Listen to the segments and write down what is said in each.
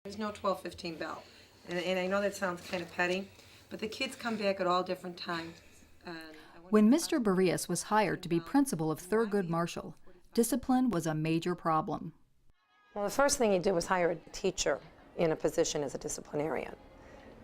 There's no 12:15 bell. And I know that sounds kind of petty, but the kids come back at all different times. When Mr. Barrias was hired to be principal of Thurgood Marshall, discipline was a major problem. Well, the first thing he did was hire a teacher in a position as a disciplinarian.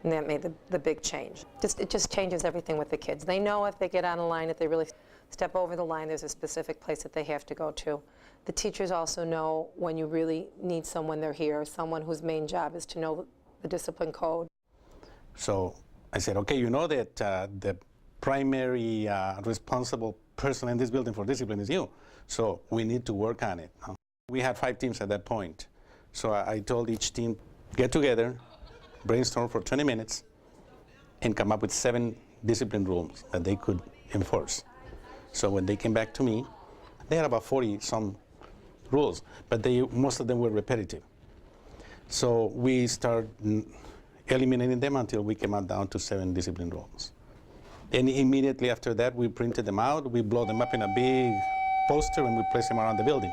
And that made the big change. It just changes everything with the kids. They know if they get on a line, if they really step over the line, there's a specific place that they have to go to. The teachers also know when you really need someone, they're here, someone whose main job is to know the discipline code. So I said, okay, you know that the primary responsible person in this building for discipline is you. So we need to work on it. We had 5 teams at that point. So I told each team, get together, brainstorm for 20 minutes, and come up with 7 discipline rules that they could enforce. So when they came back to me, they had about 40-some rules, but most of them were repetitive. So we started eliminating them until we came out down to 7 discipline rules. And immediately after that, we printed them out, we blow them up in a big poster, and we place them around the building.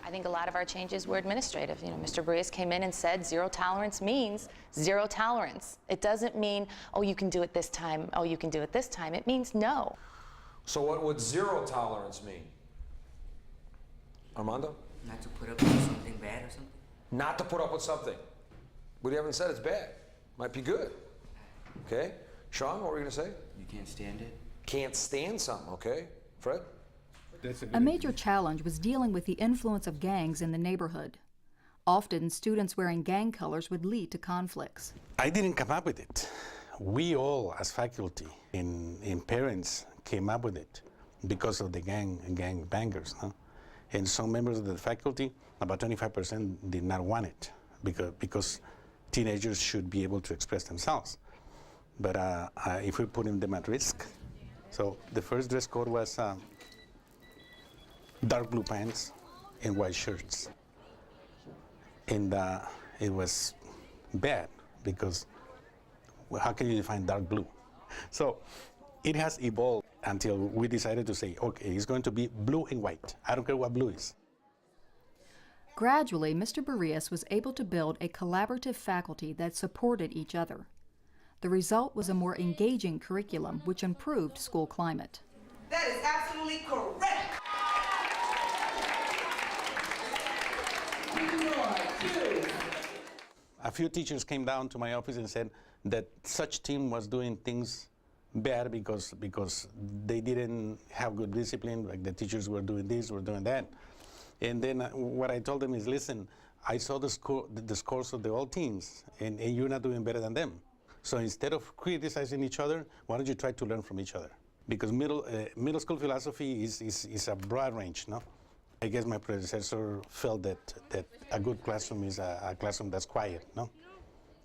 I think a lot of our changes were administrative. You know, Mr. Barrias came in and said zero tolerance means zero tolerance. It doesn't mean, oh, you can do it this time, oh, you can do it this time. It means no. So what would zero tolerance mean? Armando? Not to put up with something bad or something? Not to put up with something. We haven't said it's bad. Might be good. Okay? Sean, what were you going to say? You can't stand it? Can't stand something, okay? Fred? A major challenge was dealing with the influence of gangs in the neighborhood. Often, students wearing gang colors would lead to conflicts. I didn't come up with it. We all, as faculty and parents, came up with it because of the gang bangers. Huh? And some members of the faculty, about 25%, did not want it because teenagers should be able to express themselves. But if we're putting them at risk, so the first dress code was dark blue pants and white shirts. And it was bad because how can you define dark blue? So it has evolved until we decided to say, okay, it's going to be blue and white. I don't care what blue is. Gradually, Mr. Barrias was able to build a collaborative faculty that supported each other. The result was a more engaging curriculum, which improved school climate. That is absolutely correct. A few teachers came down to my office and said that such team was doing things bad because they didn't have good discipline, like the teachers were doing this, were doing that. And then what I told them is, listen, I saw the scores of the all teams, and you're not doing better than them. So instead of criticizing each other, why don't you try to learn from each other? Because middle school philosophy is a broad range, no? I guess my predecessor felt that a good classroom is a classroom that's quiet, no?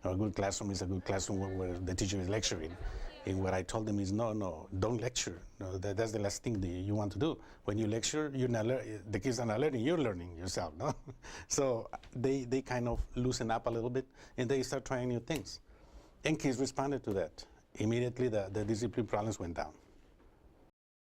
Or a good classroom is a good classroom where the teacher is lecturing. And what I told them is, no, don't lecture. No, that's the last thing that you want to do. When you lecture, you're not the kids are not learning, you're learning yourself, no? So they kind of loosen up a little bit, and they start trying new things. And kids responded to that. Immediately, the discipline problems went down.